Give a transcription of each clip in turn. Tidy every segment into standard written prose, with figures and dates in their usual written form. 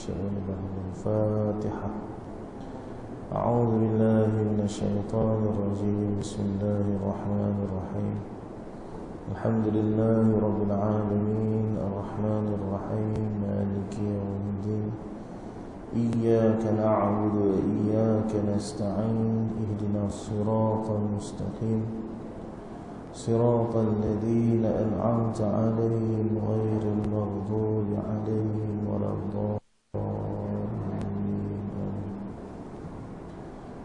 الفاتحة. أعوذ بالله من الشيطان الرجيم. بسم الله الرحمن الرحيم. الحمد لله رب العالمين الرحمن الرحيم مالك يوم الدين. إياك نعبد وإياك نستعين. اهدنا الصراط المستقيم صراط الذين أنعمت عليهم غير المغضوب عليهم ولا الضالين.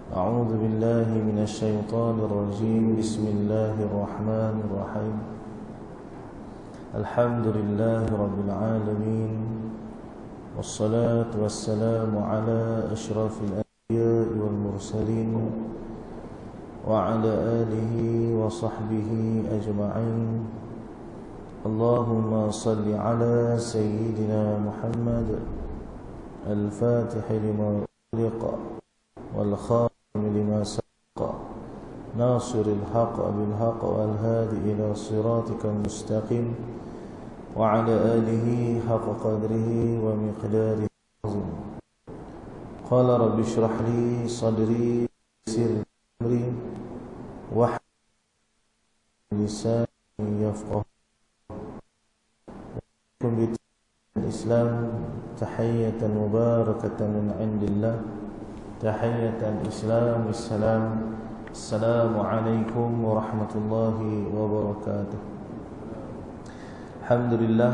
أعوذ بالله من الشيطان الرجيم. بسم الله الرحمن الرحيم. الحمد لله رب العالمين والصلاة والسلام على أشرف الأنبياء والمرسلين وعلى آله وصحبه أجمعين. اللهم صل على سيدنا محمد الفاتح لما أغلق والخاتم لما سبق ناصر الحق بالحق والهادي إلى صراطك المستقيم وعلى آله حق قدره ومقداره العظيم. قال رب اشرح لي صدري ويسر لي أمري واحلل لساني يفقهوا قولي. الإسلام تحية مباركة من عند الله. تحية الإسلام السلام. السلام عليكم ورحمة الله وبركاته. Alhamdulillah,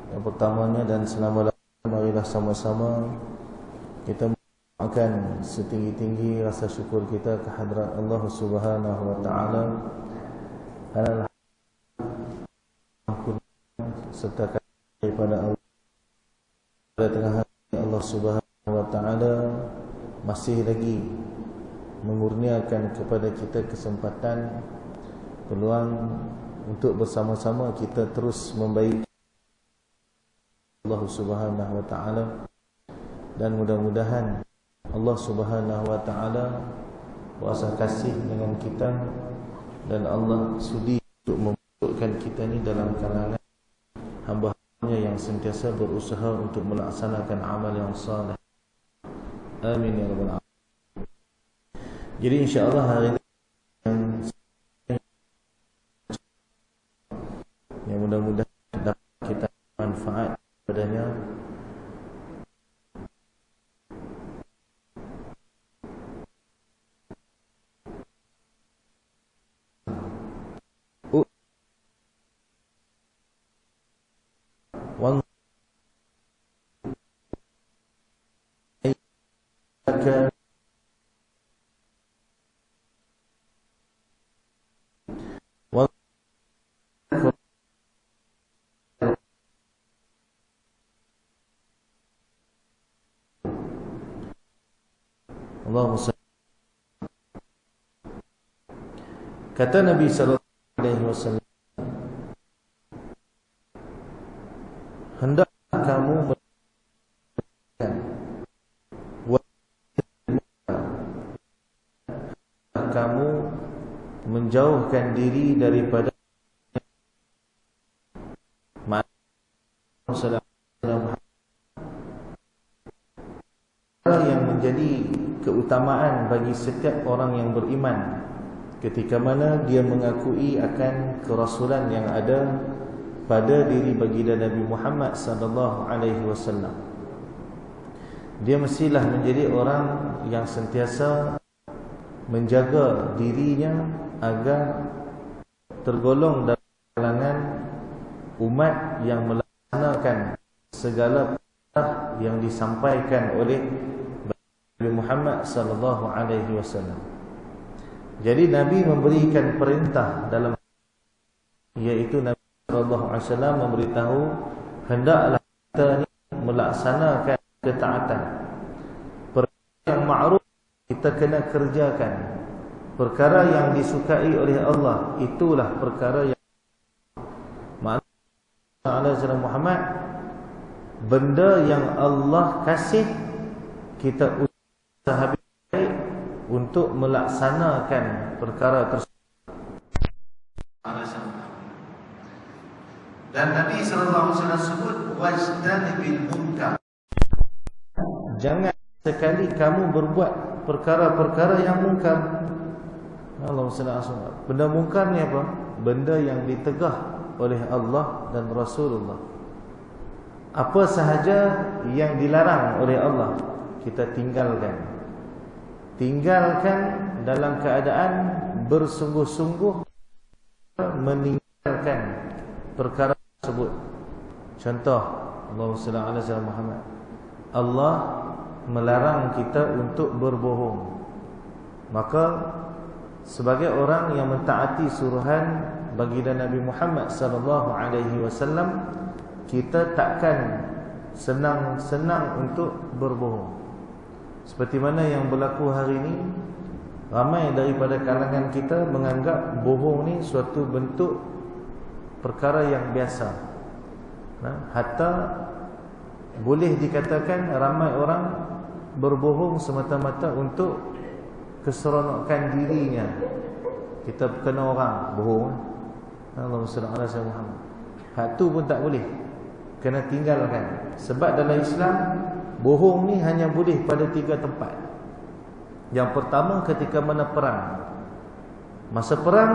yang pertamanya dan selama-lamanya marilah sama-sama kita mengucapkan setinggi-tinggi rasa syukur kita kehadrat Allah Subhanahu wa taala karena serta daripada Allah pada tengah hari Allah Subhanahu wa taala masih lagi mengurniakan kepada kita kesempatan peluang untuk bersama-sama kita terus membaiki Allah Subhanahu wa taala, dan mudah-mudahan Allah Subhanahu wa taala kuasa kasih dengan kita dan Allah sudi untuk memasukkan kita ni dalam kalangan hamba-hambanya yang sentiasa berusaha untuk melaksanakan amal yang saleh. Amin ya rabbal alamin. Jadi insya-Allah hari ini yang mudah-mudahan dapat kita manfaat padanya. Kata Nabi sallallahu alaihi wasallam, hendak kamu menjauhkan diri daripada yang menjadi keutamaan bagi setiap orang yang beriman ketika mana dia mengakui akan kerasulan yang ada pada diri baginda Nabi Muhammad sallallahu alaihi wasallam. Dia mestilah menjadi orang yang sentiasa menjaga dirinya agar tergolong dalam kalangan umat yang melaksanakan segala perintah yang disampaikan oleh Nabi Muhammad sallallahu alaihi wasallam. Jadi Nabi memberikan perintah dalam, iaitu Nabi sallallahu alaihi wasallam memberitahu hendaklah kita ni melaksanakan ketaatan. Perkara yang ma'ruf kita kena kerjakan. Perkara yang disukai oleh Allah itulah perkara yang maknanya Muhammad, benda yang Allah kasih kita usaha baik untuk melaksanakan perkara tersebut. Dan Nabi sallallahu alaihi wasallam sebut wajtanibil munkar. jangan sekali kamu berbuat perkara-perkara yang mungkar. Allahumma salli ala Muhammad. Benda mungkar ni apa? Benda yang ditegah oleh Allah dan Rasulullah. Apa sahaja yang dilarang oleh Allah, kita tinggalkan. Tinggalkan dalam keadaan bersungguh-sungguh meninggalkan perkara tersebut. Contoh, Allahumma salli ala Muhammad. Allah melarang kita untuk berbohong. Maka sebagai orang yang mentaati suruhan baginda Nabi Muhammad sallallahu alaihi wasallam, kita takkan senang-senang untuk berbohong. Seperti mana yang berlaku hari ini, ramai daripada kalangan kita menganggap bohong ni suatu bentuk perkara yang biasa. Hatta boleh dikatakan ramai orang berbohong semata-mata untuk keseronokan dirinya. Kita kena orang bohong, Allahumma salli ala Muhammad. Hak tu pun tak boleh, kena tinggalkan. Sebab dalam Islam, bohong ni hanya boleh pada 3 tempat. Yang pertama, ketika mana perang. Masa perang,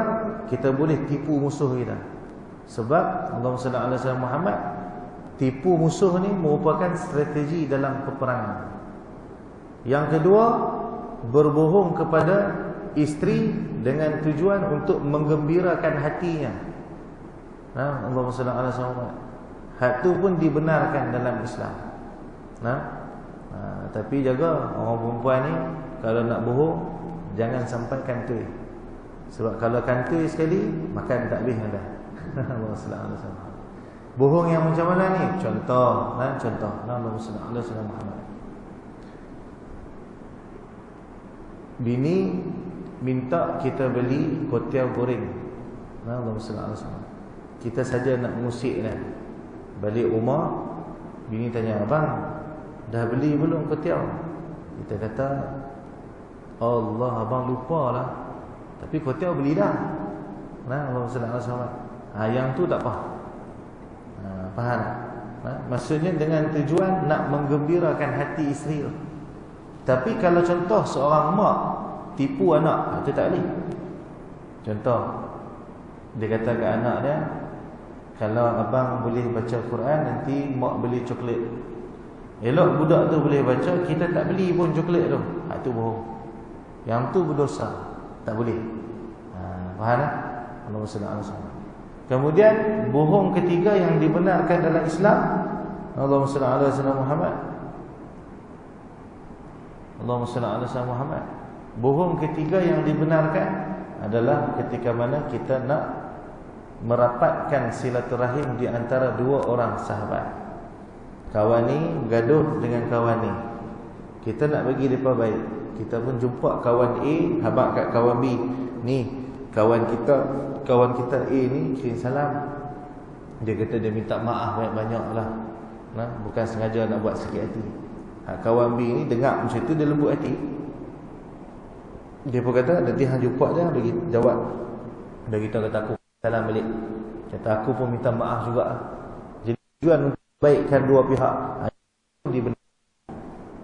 kita boleh tipu musuh kita. Sebab Allahumma salli ala Muhammad, tipu musuh ni merupakan strategi dalam peperangan. Yang kedua, berbohong kepada isteri dengan tujuan untuk menggembirakan hatinya. Allahumma salli ala Muhammad. Hak tu pun dibenarkan dalam Islam. Tapi jaga orang perempuan ni, kalau nak bohong jangan sampai kantoi. Sebab kalau kantoi sekali, makan tak habis dah. Allahumma salli ala Muhammad. Bohong yang macam mana ni? Contoh, Allahumma salli ala Muhammad. Bini minta kita beli kuotiau goreng. Allahumma salli ala Muhammad. Kita saja nak musik dah. Balik rumah, bini tanya, abang dah beli belum kuotiau? Kita kata, Allah, abang lupa lah, tapi kuotiau beli dah. Allahumma salli ala Muhammad. Yang tu tak apa. Faham? Maksudnya dengan tujuan nak menggembirakan hati isteri. Tapi kalau contoh seorang mak tipu anak, itu tak boleh. Contoh, dia kata ke anak dia, kalau abang boleh baca Quran, nanti mak beli coklat. Elok budak tu boleh baca, kita tak beli pun coklat tu. Itu bohong. Yang tu berdosa, tak boleh. Faham tak? Allahumma salli ala Muhammad. Kemudian bohong ketiga yang dibenarkan dalam Islam, Allahumma salli ala Muhammad. Allahumma salli ala Muhammad. Bohong ketiga yang dibenarkan adalah ketika mana kita nak merapatkan silaturahim di antara 2 orang sahabat. Kawan ni bergaduh dengan kawan ni, kita nak bagi mereka baik. Kita pun jumpa kawan A habaq kat kawan B. Ni kawan kita A ni kirim salam. Dia kata dia minta maaf banyak-banyak lah. Bukan sengaja nak buat sakit hati. Kawan B ni dengar macam tu, dia lembut hati. Dia pun kata, nanti hang jumpa dia bagi jawab. Dia kata aku salam balik. Kata aku pun minta maaf juga. Jadi tujuan baikkan 2 pihak.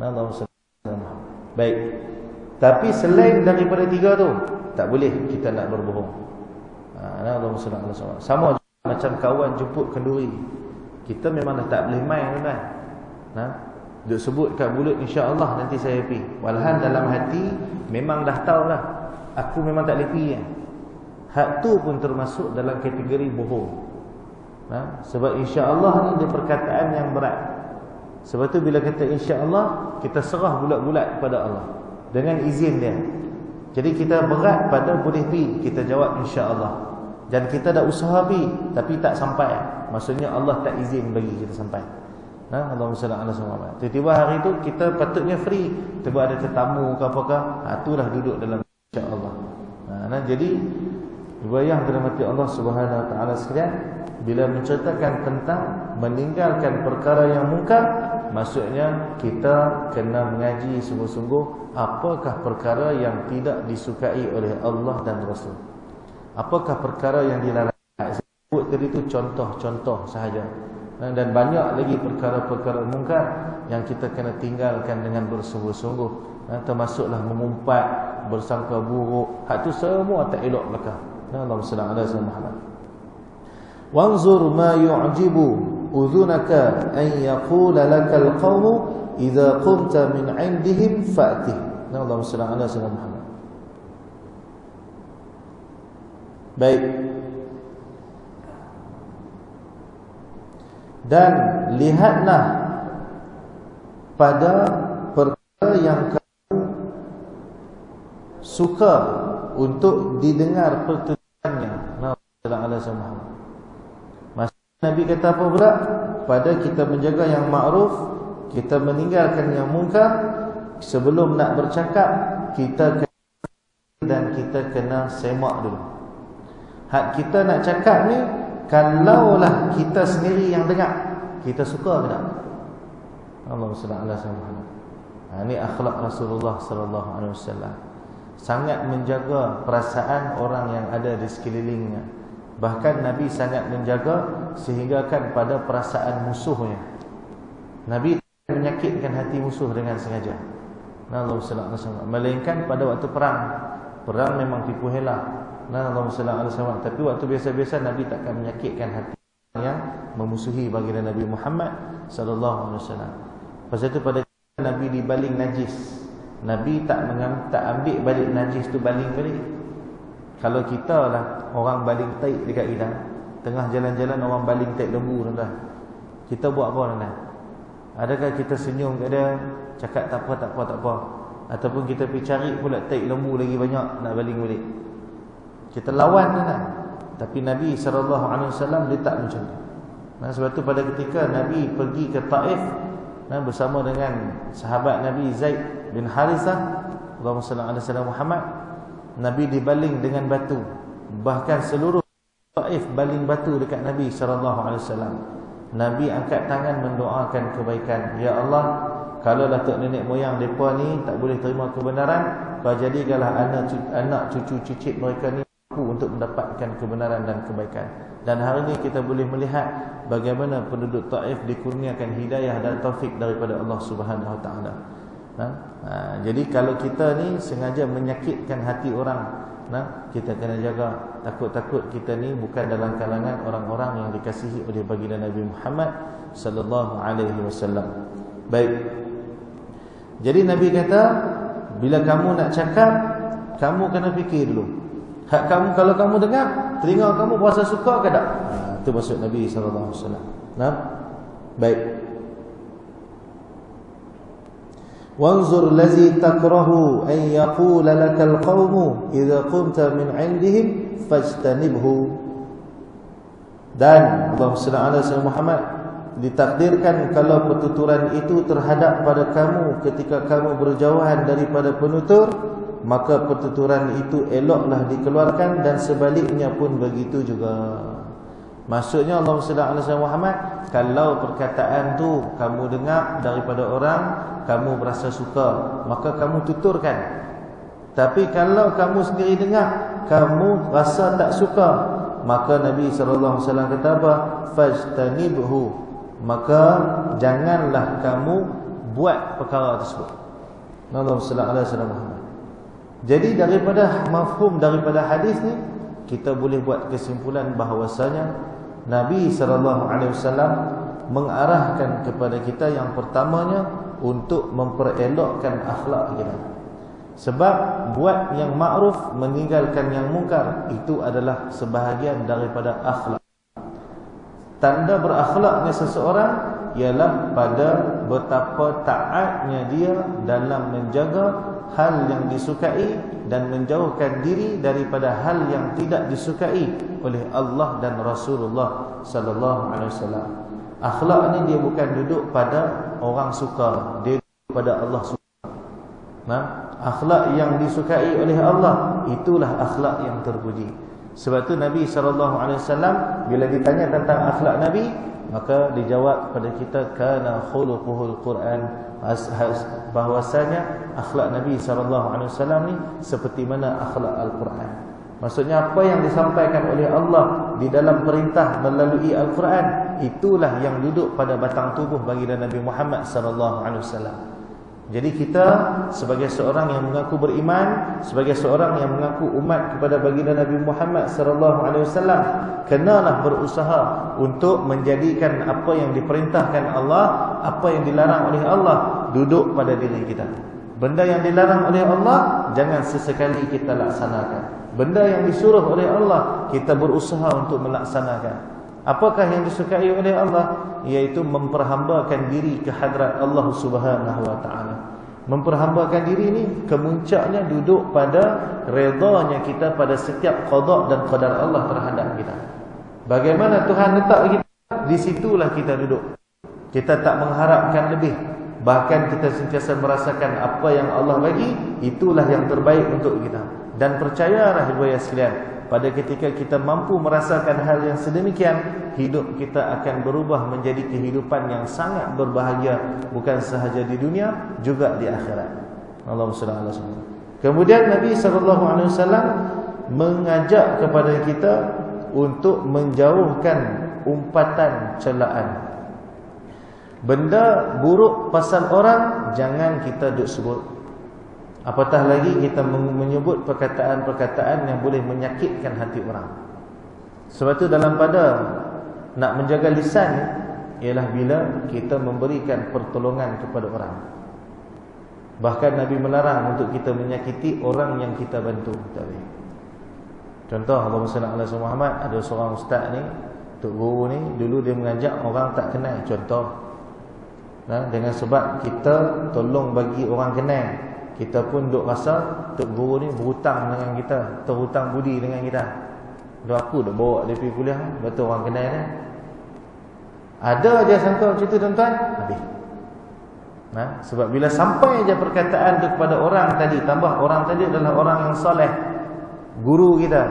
Allahumma salli ala Muhammad. Baik. Tapi selain daripada 3 tu, tak boleh kita nak berbohong. Allahumma salli ala Muhammad. Sama macam kawan jemput kenduri. Kita memang dah tak boleh main kan. Duk sebut kat mulut, insya-Allah nanti saya pergi. Walhan dalam hati memang dah tahu lah, aku memang tak boleh pergi. Hak tu pun termasuk dalam kategori bohong. Sebab insya-Allah ni dia perkataan yang berat. Sebab tu bila kata insya-Allah, kita serah bulat-bulat kepada Allah dengan izin dia. Jadi kita berat pada boleh pergi, kita jawab insya-Allah. Dan kita dah usaha pergi tapi tak sampai. Maksudnya Allah tak izin bagi kita sampai. Allahumma salli ala Muhammad. Tiba-tiba hari tu kita patutnya free, tiba ada tetamu ke apakah, itulah duduk dalam insya-Allah. Jadi riwayah dirahmati Allah Subhanahu wa taala sekalian, bila menceritakan tentang meninggalkan perkara yang mungkar, maksudnya kita kena mengaji sungguh-sungguh apakah perkara yang tidak disukai oleh Allah dan Rasul. Apakah perkara yang dilarang. Sebut tadi itu contoh-contoh sahaja. Dan banyak lagi perkara-perkara mungkar yang kita kena tinggalkan dengan bersungguh-sungguh. Termasuklah mengumpat, bersangka buruk. Hak tu semua tak elok belaka. Allahumma salli ala sayyidina Muhammad. Wanzur ma yu'jibu udhunaka an yaqula lakal qawmu idza qumta min 'indihim fa'ti. Allahumma salli ala sayyidina Muhammad. Baik. Dan lihatlah pada perkara yang kamu suka untuk didengar pertuturannya. Maksud Nabi kata apa pula? Pada kita menjaga yang ma'ruf, kita meninggalkan yang mungkar. Sebelum nak bercakap, kita kena dan kita kena semak dulu. Hak kita nak cakap ni, kalaulah kita sendiri yang dengar, kita suka ke tak? Allahumma salli ala sayyidina Muhammad. Ini akhlak Rasulullah sallallahu alaihi wasallam. Sangat menjaga perasaan orang yang ada di sekelilingnya. Bahkan Nabi sangat menjaga sehinggakan pada perasaan musuhnya. Nabi tak menyakitkan hati musuh dengan sengaja. Allahumma salli ala sayyidina Muhammad. Melainkan pada waktu perang. Perang memang tipu hela. Allahumma salli ala sayyidina Muhammad. Tapi waktu biasa-biasa Nabi takkan menyakitkan hati yang memusuhi baginda Nabi Muhammad sallallahu alaihi wasallam. Pasal itu pada Nabi dibaling najis, Nabi tak ambil balik najis tu baling balik. Kalau kita lah orang baling taik dekat kita, tengah jalan-jalan orang baling taik lembu tuan-tuan, kita buat apa tuan-tuan? Adakah kita senyum kat dia, cakap tak apa, tak apa, tak apa? Ataupun kita pergi cari pula taik lembu lagi banyak nak baling balik? Kita lawan tuan-tuan. Tapi Nabi SAW dia tak macam tu. Sebab tu pada ketika Nabi pergi ke Taif bersama dengan sahabat Nabi Zaid bin Harithah, Allahumma salli ala sayyidina Muhammad, Nabi dibaling dengan batu. Bahkan seluruh Taif baling batu dekat Nabi SAW. Nabi angkat tangan mendoakan kebaikan. Ya Allah, kalau datuk nenek moyang mereka ni tak boleh terima kebenaran, kau jadikanlah anak cucu cicit mereka ni untuk mendapatkan kebenaran dan kebaikan. Dan hari ini kita boleh melihat bagaimana penduduk Taif dikurniakan hidayah dan taufik daripada Allah Subhanahu Wa Taala. Jadi kalau kita ni sengaja menyakitkan hati orang, kita kena jaga. Takut-takut kita ni bukan dalam kalangan orang-orang yang dikasihi oleh baginda Nabi Muhammad sallallahu alaihi wasallam. Baik. Jadi Nabi kata, bila kamu nak cakap, kamu kena fikir dulu. Hak kamu, kalau kamu dengar, telinga kamu berasa suka ke tak? Itu maksud Nabi sallallahu alaihi wasallam. Baik. Wanzur lazi takrahu an yaqula lakal qawmu idza qumta min 'indihim fajtanibhu. Dan Allahumma salli ala sayyidina Muhammad, ditakdirkan kalau pertuturan itu terhadap pada kamu ketika kamu berjauhan daripada penutur, maka pertuturan itu eloklah dikeluarkan, dan sebaliknya pun begitu juga. Maksudnya Allahumma salli ala sayyidina Muhammad, kalau perkataan tu kamu dengar daripada orang, kamu berasa suka, maka kamu tuturkan. Tapi kalau kamu sendiri dengar, kamu rasa tak suka, maka Nabi sallallahu alaihi wasallam kata apa? Fajtanibhu. Maka janganlah kamu buat perkara tersebut. Allahumma salli ala sayyidina Muhammad. Jadi daripada mafhum daripada hadis ni, kita boleh buat kesimpulan bahawasanya Nabi SAW mengarahkan kepada kita yang pertamanya untuk memperelokkan akhlak kita. Sebab buat yang ma'ruf, meninggalkan yang mungkar, itu adalah sebahagian daripada akhlak. Tanda berakhlaknya seseorang ialah pada betapa taatnya dia dalam menjaga hal yang disukai dan menjauhkan diri daripada hal yang tidak disukai oleh Allah dan Rasulullah sallallahu alaihi wasallam. Akhlak ni dia bukan duduk pada orang suka, dia duduk pada Allah suka. Akhlak yang disukai oleh Allah, itulah akhlak yang terpuji. Sebab tu Nabi sallallahu alaihi wasallam bila ditanya tentang akhlak Nabi, maka dijawab kepada kita kana khuluquhul Quran, bahwasanya akhlak Nabi SAW ni seperti mana akhlak Al-Quran. Maksudnya apa yang disampaikan oleh Allah di dalam perintah melalui Al-Quran, itulah yang duduk pada batang tubuh baginda Nabi Muhammad sallallahu alaihi wasallam. Jadi kita sebagai seorang yang mengaku beriman, sebagai seorang yang mengaku umat kepada baginda Nabi Muhammad sallallahu alaihi wasallam, kenalah berusaha untuk menjadikan apa yang diperintahkan Allah, apa yang dilarang oleh Allah duduk pada diri kita. Benda yang dilarang oleh Allah jangan sesekali kita laksanakan. Benda yang disuruh oleh Allah kita berusaha untuk melaksanakan. Apakah yang disukai oleh Allah? Iaitu memperhambakan diri ke hadrat Allah Subhanahu wa taala. Memperhambakan diri ini kemuncaknya duduk pada redanya kita pada setiap qada dan qadar Allah terhadap kita. Bagaimana Tuhan letak kita, di situlah kita duduk. Kita tak mengharapkan lebih. Bahkan kita sentiasa merasakan apa yang Allah bagi, itulah yang terbaik untuk kita. Dan percayalah ibu ayah sekalian, pada ketika kita mampu merasakan hal yang sedemikian, hidup kita akan berubah menjadi kehidupan yang sangat berbahagia, bukan sahaja di dunia, juga di akhirat. Allahumma shalli ala sayyidina. Kemudian Nabi SAW mengajak kepada kita untuk menjauhkan umpatan celaan. Benda buruk pasal orang jangan kita duk sebut. Apatah lagi kita menyebut perkataan-perkataan yang boleh menyakitkan hati orang. Sebab itu dalam pada nak menjaga lisan ialah bila kita memberikan pertolongan kepada orang. Bahkan Nabi melarang untuk kita menyakiti orang yang kita bantu. Contoh, Allahumma salli ala Muhammad, ada seorang ustaz ni, Tok Guru ni, dulu dia mengajak orang tak kenal. Contoh, dengan sebab kita tolong bagi orang kenal, kita pun duk rasa Tok Guru ni berhutang dengan kita, terhutang budi dengan kita. Dah aku dah bawa dia pergi kuliah, betul orang kenal ni. Ada je sangka macam tu tuan-tuan, habis. Sebab bila sampai je perkataan tu kepada orang tadi, tambah orang tadi adalah orang yang soleh, guru kita,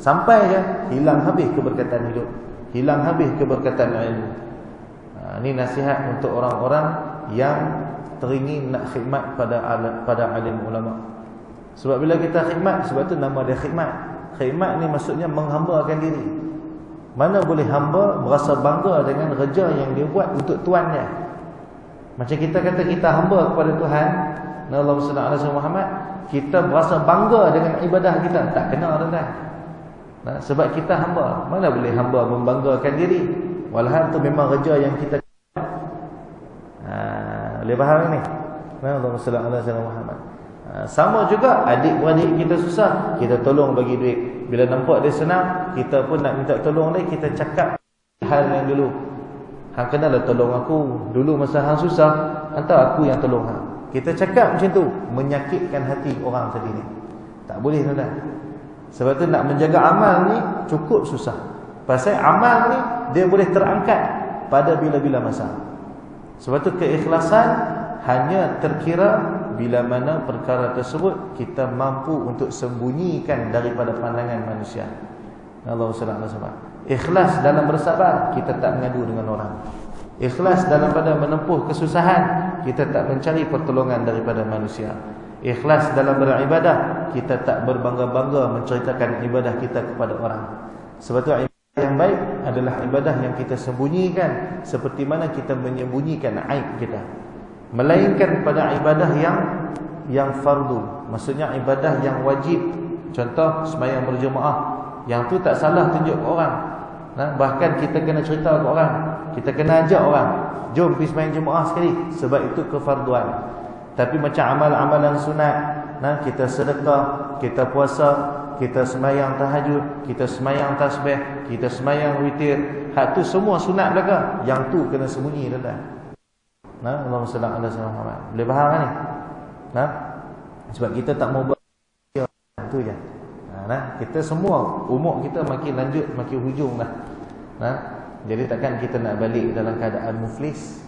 sampai je hilang habis keberkatan hidup, hilang habis keberkatan ilmu. Ini nasihat untuk orang-orang yang teringin nak khidmat pada alim ulama. Sebab bila kita khidmat, sebab tu nama dia khidmat. Khidmat ni maksudnya menghambakan diri. Mana boleh hamba berasa bangga dengan kerja yang dia buat untuk tuan dia. Macam kita kata kita hamba kepada Tuhan, Allahumma salli ala Muhammad, kita berasa bangga dengan ibadah kita. Tak kena tuan-tuan. Sebab kita hamba. Mana boleh hamba membanggakan diri, walhal tu memang kerja yang kita boleh faham ni? Allahumma salli ala Muhammad. Sama juga adik-beradik kita susah, kita tolong bagi duit. Bila nampak dia senang, kita pun nak minta tolong dia, kita cakap hal yang dulu. Hang kenalah tolong aku dulu masa hang susah, hantar aku yang tolong hang. Kita cakap macam tu, menyakitkan hati orang tadi ni. Tak boleh tuan-tuan. Sebab tu nak menjaga amal ni cukup susah. Pasal amal ni dia boleh terangkat pada bila-bila masa. Sebab tu keikhlasan hanya terkira bila mana perkara tersebut kita mampu untuk sembunyikan daripada pandangan manusia. Allahu subhanahu wa ta'ala. Ikhlas dalam bersabar, kita tak mengadu dengan orang. Ikhlas dalam pada menempuh kesusahan, kita tak mencari pertolongan daripada manusia. Ikhlas dalam beribadah, kita tak berbangga-bangga menceritakan ibadah kita kepada orang. Sebab tu ibadah yang baik adalah ibadah yang kita sembunyikan, seperti mana kita menyembunyikan aib kita. Melainkan pada ibadah yang fardu, maksudnya ibadah yang wajib. Contoh sembahyang berjemaah, yang tu tak salah tunjuk ke orang. Bahkan kita kena cerita ke orang, kita kena ajak orang, jom pergi sembahyang jemaah sekali, sebab itu kefarduan. Tapi macam amal-amalan sunat, kita sedekah, kita puasa, kita sembahyang tahajud, kita sembahyang tasbih, kita sembahyang witir, hak tu semua sunat belaka. Yang tu kena sembunyi tuan-tuan. Allahumma salli ala Muhammad. Boleh faham kan ni? Sebab kita tak mau buat tu je. Kita semua umur kita makin lanjut, makin hujung dah. Jadi takkan kita nak balik dalam keadaan muflis.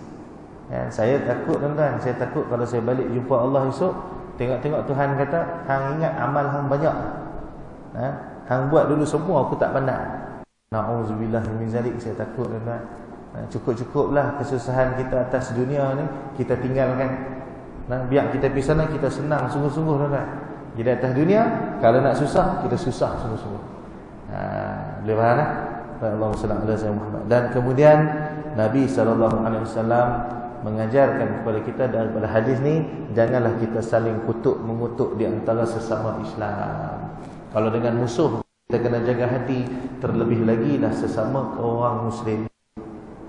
Saya takut tuan-tuan, saya takut kalau saya balik jumpa Allah esok, tengok-tengok Tuhan kata, hang ingat amal hang banyak. Hang buat dulu semua aku tak pandai. Na'udzubillah min zalik, saya takut tuan-tuan. Cukup-cukuplah kesusahan kita atas dunia ni kita tinggalkan. Biar kita pergi sana kita senang sungguh-sungguh tuan-tuan. Jadi atas dunia kalau nak susah, kita susah sungguh-sungguh. Boleh faham tak? Allahumma salli ala sayyidina Muhammad. Dan kemudian Nabi SAW mengajarkan kepada kita daripada hadis ni, janganlah kita saling kutuk mengutuk di antara sesama Islam. Kalau dengan musuh kita kena jaga hati, terlebih lagi dah sesama orang Muslim.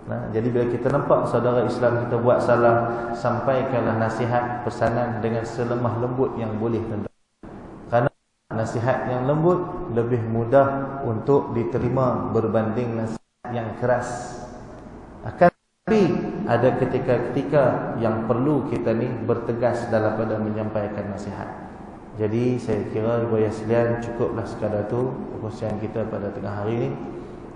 Nah, jadi bila kita nampak saudara Islam kita buat salah, sampaikanlah nasihat, pesanan dengan selemah lembut yang boleh tentu. Kerana nasihat yang lembut lebih mudah untuk diterima berbanding nasihat yang keras. Akan tetapi ada ketika-ketika yang perlu kita ni bertegas dalam pada menyampaikan nasihat. Jadi saya kira ibu ayah sekalian, cukuplah sekadar tu perkongsian kita pada tengah hari ini.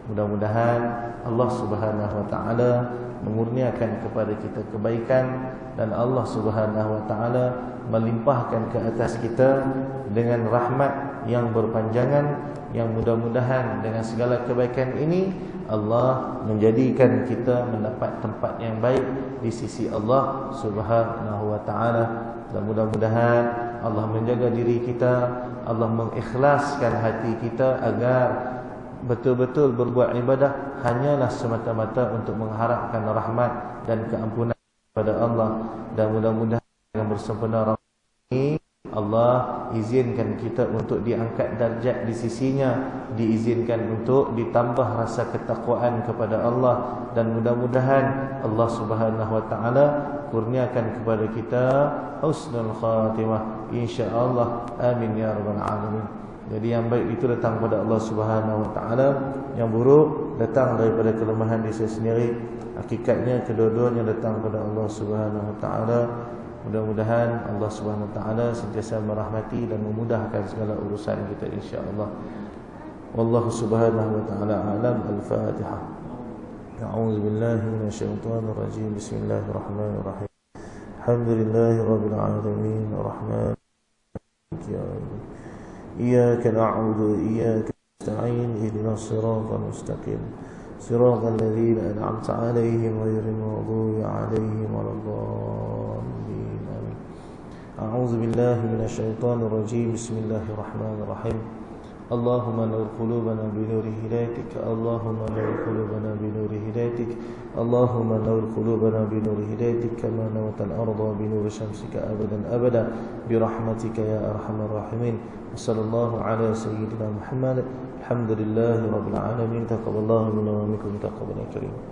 Mudah-mudahan Allah Subhanahu Wa Taala mengurniakan kepada kita kebaikan, dan Allah Subhanahu Wa Taala melimpahkan ke atas kita dengan rahmat yang berpanjangan, yang mudah-mudahan dengan segala kebaikan ini Allah menjadikan kita mendapat tempat yang baik di sisi Allah Subhanahu Wa Taala. Dan mudah-mudahan Allah menjaga diri kita, Allah mengikhlaskan hati kita agar betul-betul berbuat ibadah hanyalah semata-mata untuk mengharapkan rahmat dan keampunan kepada Allah. Dan mudah-mudahan dengan bersempena rahmat ini Allah izinkan kita untuk diangkat darjat di sisinya, diizinkan untuk ditambah rasa ketakwaan kepada Allah, dan mudah-mudahan Allah Subhanahu Wa Taala kurniakan kepada kita husnul khatimah insya-Allah. Amin ya rabbal alamin. Jadi yang baik itu datang pada Allah Subhanahu Wa Taala, yang buruk datang daripada kelemahan diri sendiri. Hakikatnya kedua-duanya datang pada Allah Subhanahu Wa Taala. Mudah-mudahan Allah Subhanahu Wa Taala sentiasa merahmati dan memudahkan segala urusan kita insya-Allah. Wallahu Subhanahu Wa Taala a'lam. Al-Fatihah. A'udzu billahi minasyaitonir rajim. Bismillahirrahmanirrahim. Alhamdulillahirabbil alamin. Arrahmanir rahim. Iyyaka na'budu wa iyyaka nasta'in. Ihdinas siratal mustaqim. Siratal ladzina an'amta 'alaihim ghairil maghdubi 'alaihim waladdallin. أعوذ بالله من الشيطان الرجيم. بسم الله الرحمن الرحيم. اللهم نور قلوبنا بنور هدايتك. اللهم نور قلوبنا بنور هدايتك. اللهم نور قلوبنا بنور هدايتك كما نورت الأرض بنور شمسك أبدا أبدا برحمتك يا أرحم الراحمين. وصلى الله على سيدنا محمد. الحمد لله رب العالمين. تقبل الله منا ومنكم تقبلا كريما.